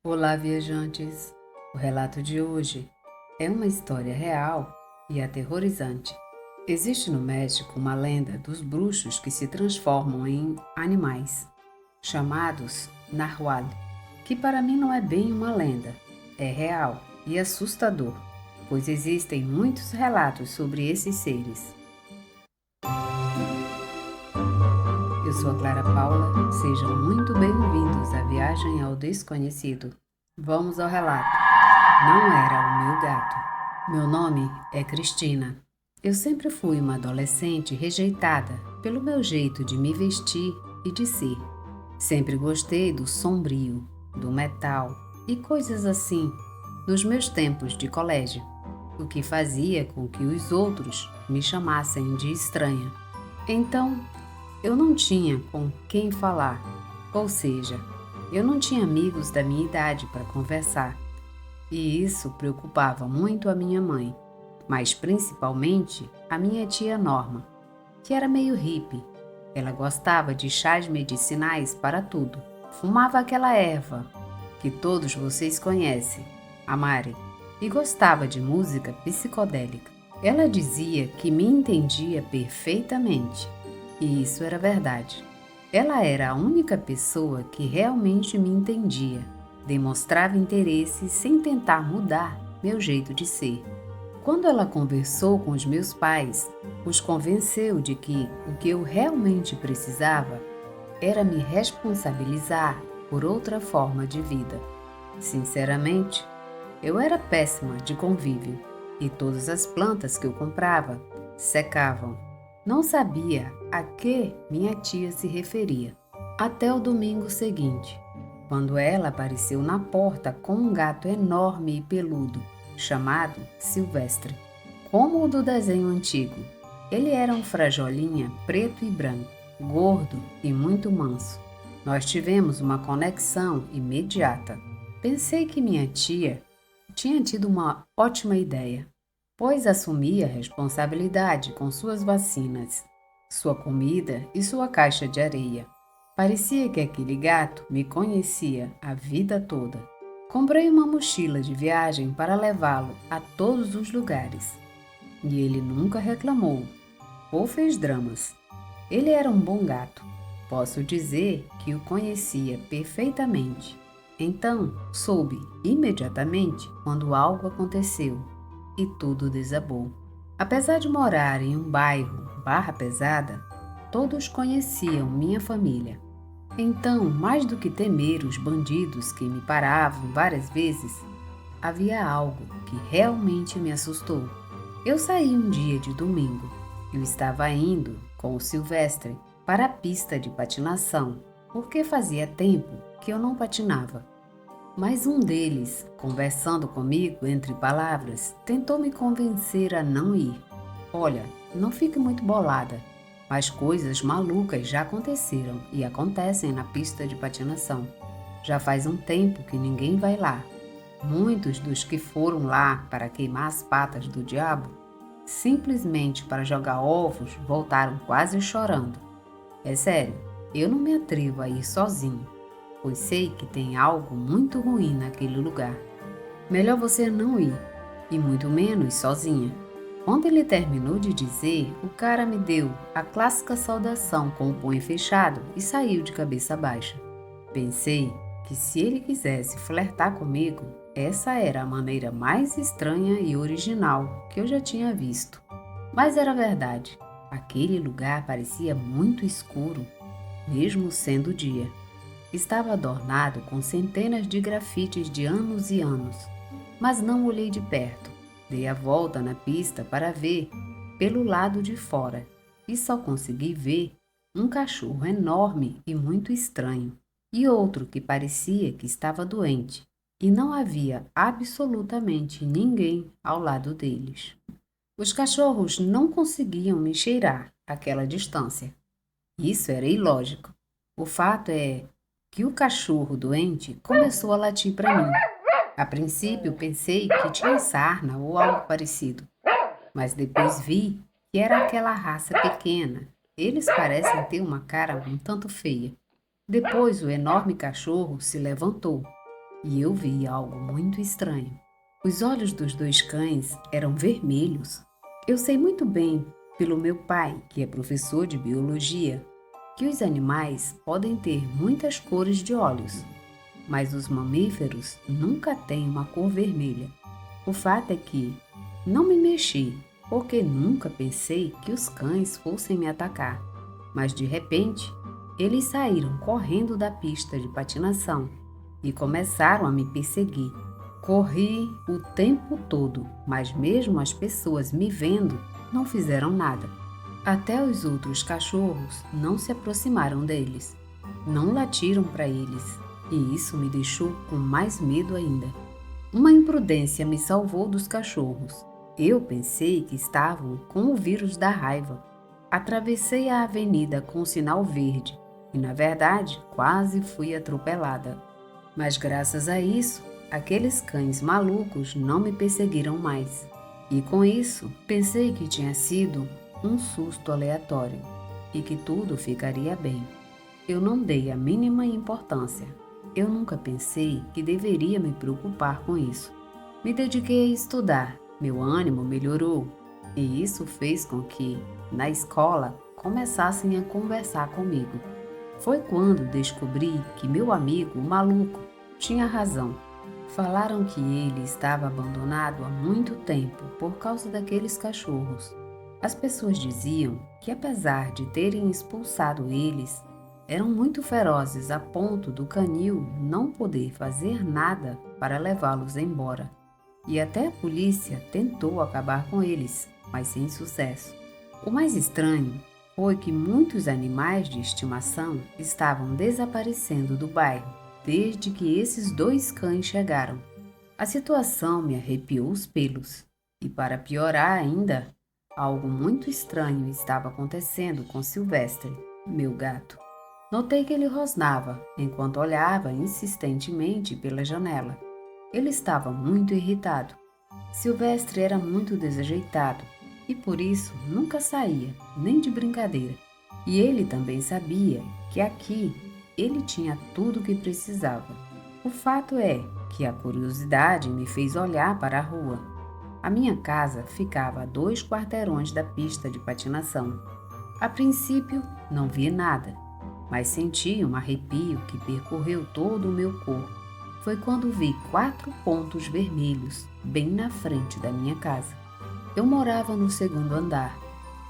Olá, viajantes! O relato de hoje é uma história real e aterrorizante. Existe no México uma lenda dos bruxos que se transformam em animais, chamados Nahual, que para mim não é bem uma lenda, é real e assustador, pois existem muitos relatos sobre esses seres. Eu sou a Clara Paula, sejam muito bem-vindos à viagem ao desconhecido. Vamos ao relato. Não era o meu gato. Meu nome é Cristina. Eu sempre fui uma adolescente rejeitada pelo meu jeito de me vestir e de ser. Sempre gostei do sombrio, do metal e coisas assim nos meus tempos de colégio, o que fazia com que os outros me chamassem de estranha. Então, eu não tinha com quem falar, ou seja, eu não tinha amigos da minha idade para conversar. E isso preocupava muito a minha mãe, mas principalmente a minha tia Norma, que era meio hippie. Ela gostava de chás medicinais para tudo. Fumava aquela erva que todos vocês conhecem, a Mari, e gostava de música psicodélica. Ela dizia que me entendia perfeitamente, e isso era verdade. Ela era a única pessoa que realmente me entendia. Demonstrava interesse sem tentar mudar meu jeito de ser. Quando ela conversou com os meus pais, os convenceu de que o que eu realmente precisava era me responsabilizar por outra forma de vida. Sinceramente, eu era péssima de convívio e todas as plantas que eu comprava secavam. Não sabia a que minha tia se referia. Até o domingo seguinte, quando ela apareceu na porta com um gato enorme e peludo, chamado Silvestre, como o do desenho antigo. Ele era um frajolinha preto e branco, gordo e muito manso. Nós tivemos uma conexão imediata. Pensei que minha tia tinha tido uma ótima ideia, pois assumia a responsabilidade com suas vacinas, sua comida e sua caixa de areia. Parecia que aquele gato me conhecia a vida toda. Comprei uma mochila de viagem para levá-lo a todos os lugares. E ele nunca reclamou ou fez dramas. Ele era um bom gato. Posso dizer que o conhecia perfeitamente. Então, soube imediatamente quando algo aconteceu e tudo desabou. Apesar de morar em um bairro barra pesada, todos conheciam minha família. Então, mais do que temer os bandidos que me paravam várias vezes, havia algo que realmente me assustou. Eu saí um dia de domingo. Eu estava indo com o Silvestre para a pista de patinação, porque fazia tempo que eu não patinava. Mas um deles, conversando comigo entre palavras, tentou me convencer a não ir. Olha, não fique muito bolada, mas coisas malucas já aconteceram e acontecem na pista de patinação. Já faz um tempo que ninguém vai lá. Muitos dos que foram lá para queimar as patas do diabo, simplesmente para jogar ovos, voltaram quase chorando. É sério, eu não me atrevo a ir sozinho, pois sei que tem algo muito ruim naquele lugar. Melhor você não ir, e muito menos sozinha. Quando ele terminou de dizer, o cara me deu a clássica saudação com o punho fechado e saiu de cabeça baixa. Pensei que se ele quisesse flertar comigo, essa era a maneira mais estranha e original que eu já tinha visto. Mas era verdade, aquele lugar parecia muito escuro, mesmo sendo dia. Estava adornado com centenas de grafites de anos e anos, mas não olhei de perto. Dei a volta na pista para ver pelo lado de fora e só consegui ver um cachorro enorme e muito estranho, e outro que parecia que estava doente, e não havia absolutamente ninguém ao lado deles. Os cachorros não conseguiam me cheirar àquela distância. Isso era ilógico. O fato é que o cachorro doente começou a latir para mim. A princípio pensei que tinha sarna ou algo parecido, mas depois vi que era aquela raça pequena. Eles parecem ter uma cara um tanto feia. Depois o enorme cachorro se levantou, e eu vi algo muito estranho. Os olhos dos dois cães eram vermelhos. Eu sei muito bem, pelo meu pai, que é professor de biologia, que os animais podem ter muitas cores de olhos, mas os mamíferos nunca têm uma cor vermelha. O fato é que não me mexi, porque nunca pensei que os cães fossem me atacar. Mas de repente, eles saíram correndo da pista de patinação e começaram a me perseguir. Corri o tempo todo, mas mesmo as pessoas me vendo não fizeram nada. Até os outros cachorros não se aproximaram deles, não latiram para eles, e isso me deixou com mais medo ainda. Uma imprudência me salvou dos cachorros. Eu pensei que estavam com o vírus da raiva. Atravessei a avenida com o sinal verde e, na verdade, quase fui atropelada. Mas graças a isso, aqueles cães malucos não me perseguiram mais. E com isso, pensei que tinha sido um susto aleatório e que tudo ficaria bem. Eu não dei a mínima importância. Eu nunca pensei que deveria me preocupar com isso. Me dediquei a estudar, meu ânimo melhorou e isso fez com que, na escola, começassem a conversar comigo. Foi quando descobri que meu amigo, o maluco, tinha razão. Falaram que ele estava abandonado há muito tempo por causa daqueles cachorros. As pessoas diziam que, apesar de terem expulsado eles, eram muito ferozes a ponto do canil não poder fazer nada para levá-los embora. E até a polícia tentou acabar com eles, mas sem sucesso. O mais estranho foi que muitos animais de estimação estavam desaparecendo do bairro desde que esses dois cães chegaram. A situação me arrepiou os pelos. E para piorar ainda, algo muito estranho estava acontecendo com Silvestre, meu gato. Notei que ele rosnava enquanto olhava insistentemente pela janela. Ele estava muito irritado. Silvestre era muito desajeitado e por isso nunca saía, nem de brincadeira. E ele também sabia que aqui ele tinha tudo o que precisava. O fato é que a curiosidade me fez olhar para a rua. A minha casa ficava a 2 quarteirões da pista de patinação. A princípio, não vi nada, mas senti um arrepio que percorreu todo o meu corpo. Foi quando vi 4 pontos vermelhos bem na frente da minha casa. Eu morava no 2º andar.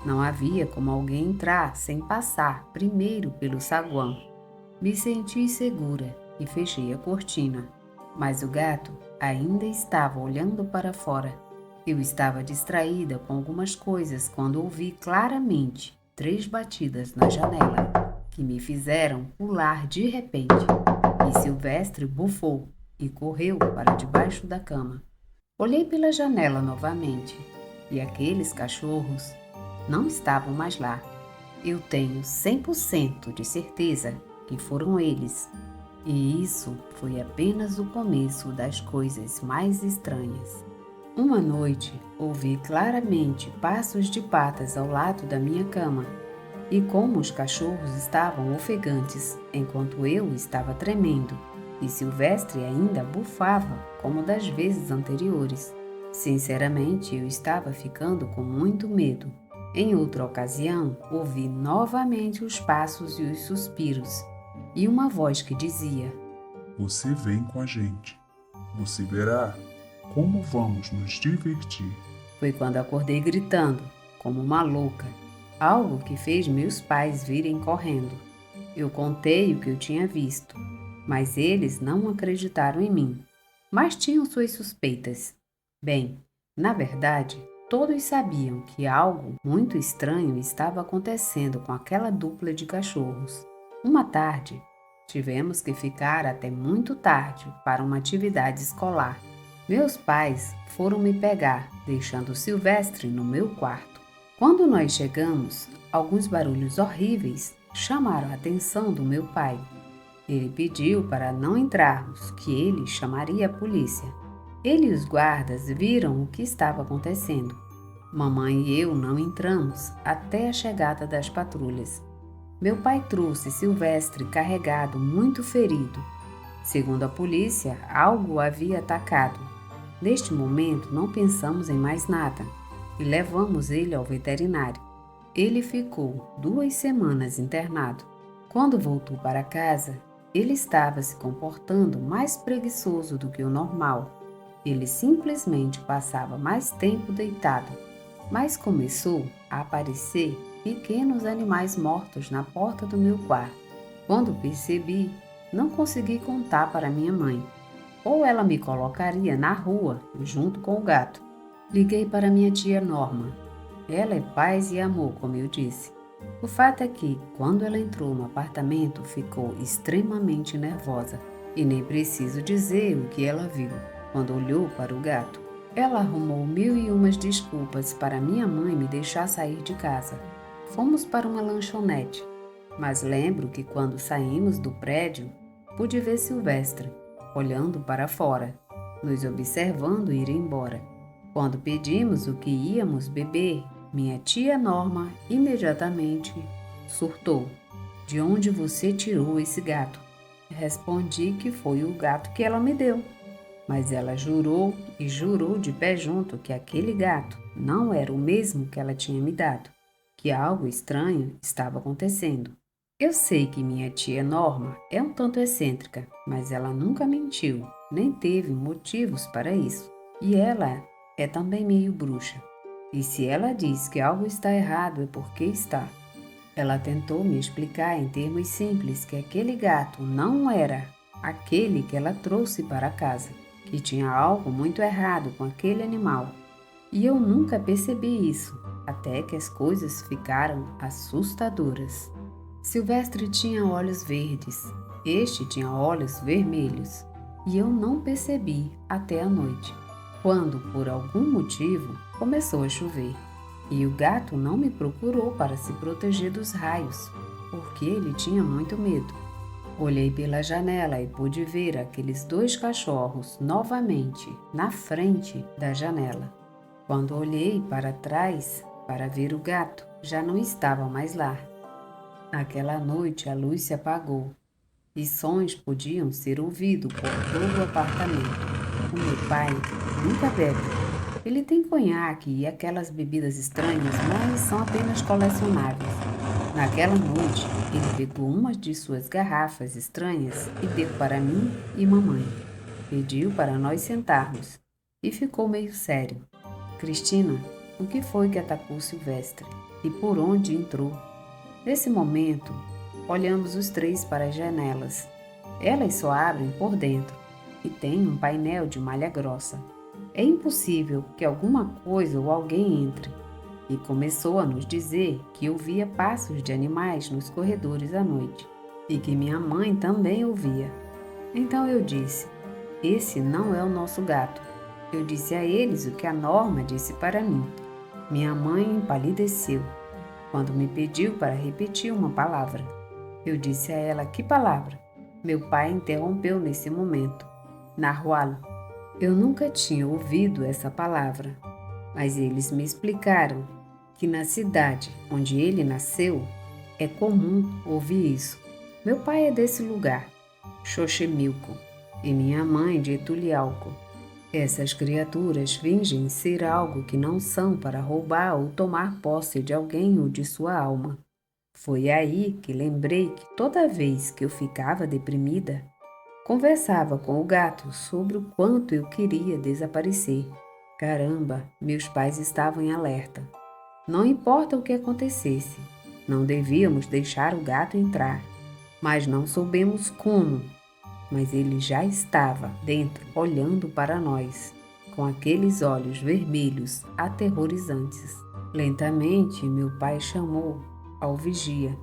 Não havia como alguém entrar sem passar primeiro pelo saguão. Me senti segura e fechei a cortina, mas o gato ainda estava olhando para fora. Eu estava distraída com algumas coisas quando ouvi claramente 3 batidas na janela, que me fizeram pular de repente. E Silvestre bufou e correu para debaixo da cama. Olhei pela janela novamente e aqueles cachorros não estavam mais lá. Eu tenho 100% de certeza que foram eles. E isso foi apenas o começo das coisas mais estranhas. Uma noite, ouvi claramente passos de patas ao lado da minha cama. E como os cachorros estavam ofegantes, enquanto eu estava tremendo, e Silvestre ainda bufava como das vezes anteriores. Sinceramente, eu estava ficando com muito medo. Em outra ocasião, ouvi novamente os passos e os suspiros, e uma voz que dizia: Você vem com a gente. Você verá como vamos nos divertir. Foi quando acordei gritando, como uma louca, algo que fez meus pais virem correndo. Eu contei o que eu tinha visto, mas eles não acreditaram em mim, mas tinham suas suspeitas. Bem, na verdade, todos sabiam que algo muito estranho estava acontecendo com aquela dupla de cachorros. Uma tarde, tivemos que ficar até muito tarde para uma atividade escolar. Meus pais foram me pegar, deixando Silvestre no meu quarto. Quando nós chegamos, alguns barulhos horríveis chamaram a atenção do meu pai. Ele pediu para não entrarmos, que ele chamaria a polícia. Ele e os guardas viram o que estava acontecendo. Mamãe e eu não entramos até a chegada das patrulhas. Meu pai trouxe Silvestre carregado, muito ferido. Segundo a polícia, algo o havia atacado. Neste momento, não pensamos em mais nada e levamos ele ao veterinário. Ele ficou 2 semanas internado. Quando voltou para casa, ele estava se comportando mais preguiçoso do que o normal. Ele simplesmente passava mais tempo deitado, mas começou a aparecer pequenos animais mortos na porta do meu quarto. Quando percebi, não consegui contar para minha mãe. Ou ela me colocaria na rua junto com o gato. Liguei para minha tia Norma. Ela é paz e amor, como eu disse. O fato é que, quando ela entrou no apartamento, ficou extremamente nervosa. E nem preciso dizer o que ela viu quando olhou para o gato. Ela arrumou 1001 desculpas para minha mãe me deixar sair de casa. Fomos para uma lanchonete, mas lembro que quando saímos do prédio, pude ver Silvestre, olhando para fora, nos observando ir embora. Quando pedimos o que íamos beber, minha tia Norma imediatamente surtou. De onde você tirou esse gato? Respondi que foi o gato que ela me deu. Mas ela jurou e jurou de pé junto que aquele gato não era o mesmo que ela tinha me dado, que algo estranho estava acontecendo. Eu sei que minha tia Norma é um tanto excêntrica, mas ela nunca mentiu, nem teve motivos para isso. E ela é também meio bruxa. E se ela diz que algo está errado é porque está. Ela tentou me explicar em termos simples que aquele gato não era aquele que ela trouxe para casa, que tinha algo muito errado com aquele animal. E eu nunca percebi isso, até que as coisas ficaram assustadoras. Silvestre tinha olhos verdes, este tinha olhos vermelhos, e eu não percebi até a noite, quando, por algum motivo, começou a chover. E o gato não me procurou para se proteger dos raios, porque ele tinha muito medo. Olhei pela janela e pude ver aqueles 2 cachorros novamente na frente da janela. Quando olhei para trás para ver o gato, já não estava mais lá. Aquela noite a luz se apagou e sons podiam ser ouvidos por todo o apartamento. O meu pai nunca bebe. Ele tem conhaque e aquelas bebidas estranhas, mas são apenas colecionáveis. Naquela noite, ele pegou uma de suas garrafas estranhas e deu para mim e mamãe. Pediu para nós sentarmos e ficou meio sério. Cristina, o que foi que atacou Silvestre e por onde entrou? Nesse momento, olhamos os 3 para as janelas. Elas só abrem por dentro e tem um painel de malha grossa. É impossível que alguma coisa ou alguém entre. E começou a nos dizer que ouvia passos de animais nos corredores à noite e que minha mãe também ouvia. Então eu disse, esse não é o nosso gato. Eu disse a eles o que a Norma disse para mim. Minha mãe empalideceu quando me pediu para repetir uma palavra. Eu disse a ela que palavra. Meu pai interrompeu nesse momento. Narwhal. Eu nunca tinha ouvido essa palavra, mas eles me explicaram que na cidade onde ele nasceu é comum ouvir isso. Meu pai é desse lugar, Xochimilco, e minha mãe de Etulialco. Essas criaturas fingem ser algo que não são para roubar ou tomar posse de alguém ou de sua alma. Foi aí que lembrei que toda vez que eu ficava deprimida, conversava com o gato sobre o quanto eu queria desaparecer. Caramba, meus pais estavam em alerta. Não importa o que acontecesse, não devíamos deixar o gato entrar, mas não soubemos como. Mas ele já estava dentro, olhando para nós, com aqueles olhos vermelhos aterrorizantes. Lentamente, meu pai chamou ao vigia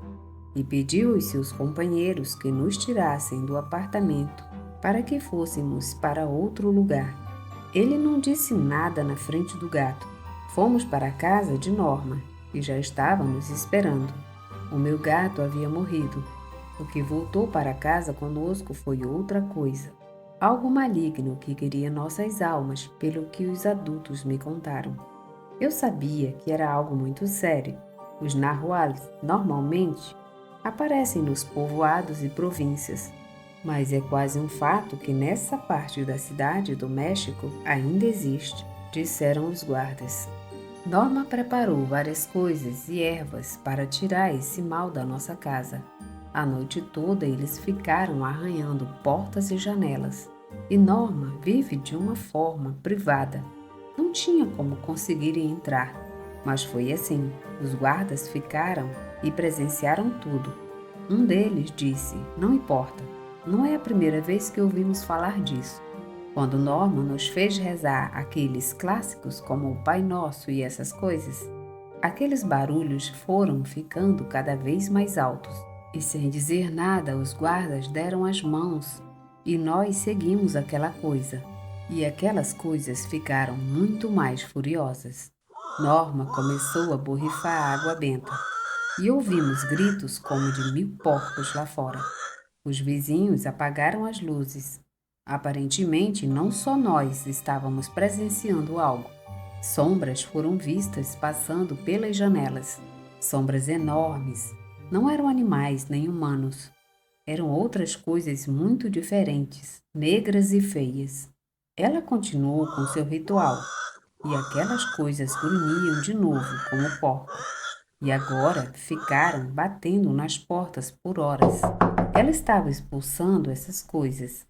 e pediu aos seus companheiros que nos tirassem do apartamento para que fôssemos para outro lugar. Ele não disse nada na frente do gato. Fomos para a casa de Norma e já estava nos esperando. O meu gato havia morrido. O que voltou para casa conosco foi outra coisa. Algo maligno que queria nossas almas, pelo que os adultos me contaram. Eu sabia que era algo muito sério. Os narwhals, normalmente, aparecem nos povoados e províncias. Mas é quase um fato que nessa parte da cidade do México ainda existe, disseram os guardas. Norma preparou várias coisas e ervas para tirar esse mal da nossa casa. A noite toda eles ficaram arranhando portas e janelas. E Norma vive de uma forma privada. Não tinha como conseguirem entrar, mas foi assim. Os guardas ficaram e presenciaram tudo. Um deles disse: "Não importa, não é a primeira vez que ouvimos falar disso. Quando Norma nos fez rezar aqueles clássicos como o Pai Nosso e essas coisas, aqueles barulhos foram ficando cada vez mais altos. E sem dizer nada, os guardas deram as mãos e nós seguimos aquela coisa. E aquelas coisas ficaram muito mais furiosas. Norma começou a borrifar água benta e ouvimos gritos como de 1000 porcos lá fora. Os vizinhos apagaram as luzes. Aparentemente, não só nós estávamos presenciando algo. Sombras foram vistas passando pelas janelas. Sombras enormes. Não eram animais nem humanos. Eram outras coisas muito diferentes, negras e feias. Ela continuou com seu ritual, e aquelas coisas grunhiam de novo como porco. E agora ficaram batendo nas portas por horas. Ela estava expulsando essas coisas,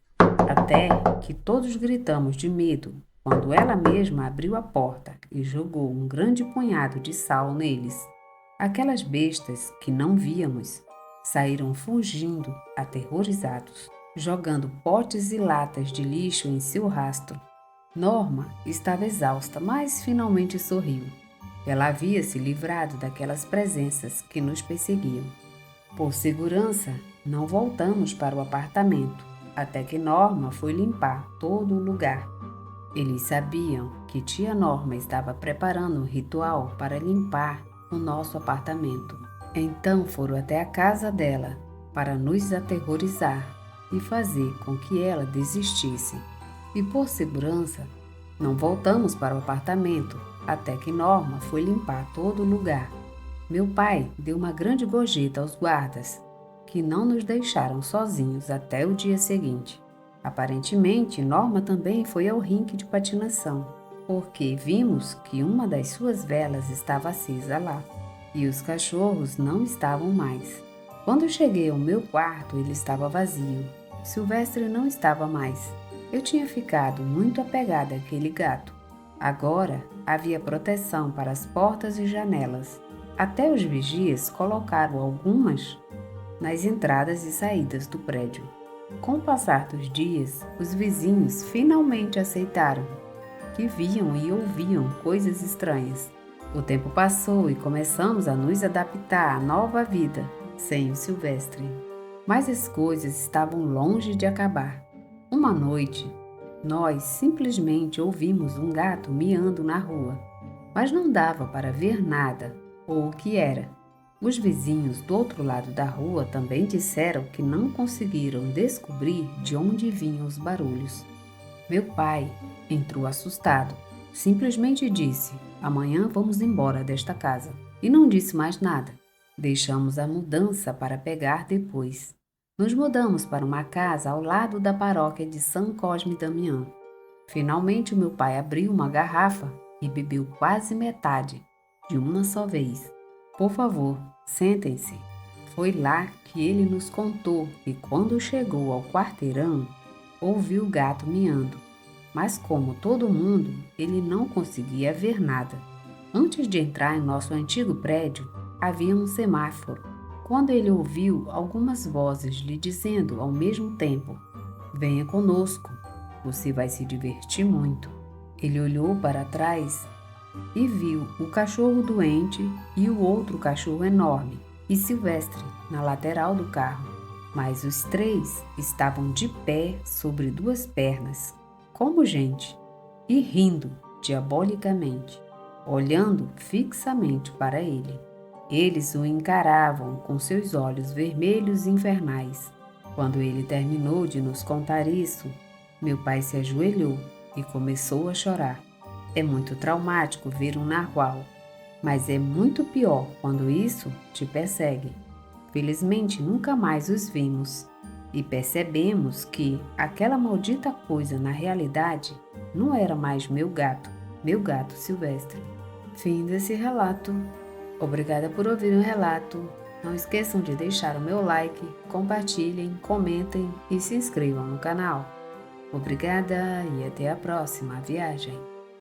até que todos gritamos de medo quando ela mesma abriu a porta e jogou um grande punhado de sal neles. Aquelas bestas que não víamos saíram fugindo, aterrorizados, jogando potes e latas de lixo em seu rastro. Norma estava exausta, mas finalmente sorriu. Ela havia se livrado daquelas presenças que nos perseguiam. Por segurança, não voltamos para o apartamento, até que Norma foi limpar todo o lugar. Eles sabiam que tia Norma estava preparando um ritual para limpar o nosso apartamento. Então foram até a casa dela para nos aterrorizar e fazer com que ela desistisse. E por segurança, não voltamos para o apartamento até que Norma foi limpar todo o lugar. Meu pai deu uma grande gorjeta aos guardas, que não nos deixaram sozinhos até o dia seguinte. Aparentemente, Norma também foi ao rinque de patinação, porque vimos que uma das suas velas estava acesa lá, e os cachorros não estavam mais. Quando cheguei ao meu quarto, ele estava vazio. Silvestre não estava mais. Eu tinha ficado muito apegada àquele gato. Agora havia proteção para as portas e janelas. Até os vigias colocaram algumas nas entradas e saídas do prédio. Com o passar dos dias, os vizinhos finalmente aceitaram que viam e ouviam coisas estranhas. O tempo passou e começamos a nos adaptar à nova vida sem o Silvestre. Mas as coisas estavam longe de acabar. Uma noite, nós simplesmente ouvimos um gato miando na rua, mas não dava para ver nada ou o que era. Os vizinhos do outro lado da rua também disseram que não conseguiram descobrir de onde vinham os barulhos. Meu pai entrou assustado. Simplesmente disse: "Amanhã vamos embora desta casa." E não disse mais nada. Deixamos a mudança para pegar depois. Nos mudamos para uma casa ao lado da paróquia de São Cosme e Damião. Finalmente, meu pai abriu uma garrafa e bebeu quase metade, de uma só vez. "Por favor, sentem-se." Foi lá que ele nos contou que quando chegou ao quarteirão, ouviu o gato miando. Mas como todo mundo, ele não conseguia ver nada. Antes de entrar em nosso antigo prédio, havia um semáforo. Quando ele ouviu algumas vozes lhe dizendo ao mesmo tempo: "Venha conosco, você vai se divertir muito." Ele olhou para trás e viu o cachorro doente e o outro cachorro enorme e Silvestre na lateral do carro. Mas os três estavam de pé sobre duas pernas, como gente, e rindo diabolicamente, olhando fixamente para ele. Eles o encaravam com seus olhos vermelhos infernais. Quando ele terminou de nos contar isso, meu pai se ajoelhou e começou a chorar. É muito traumático ver um narwhal, mas é muito pior quando isso te persegue. Felizmente, nunca mais os vimos. e percebemos que aquela maldita coisa na realidade não era mais meu gato Silvestre. Fim desse relato. Obrigada por ouvir o relato. Não esqueçam de deixar o meu like, compartilhem, comentem e se inscrevam no canal. Obrigada e até a próxima viagem.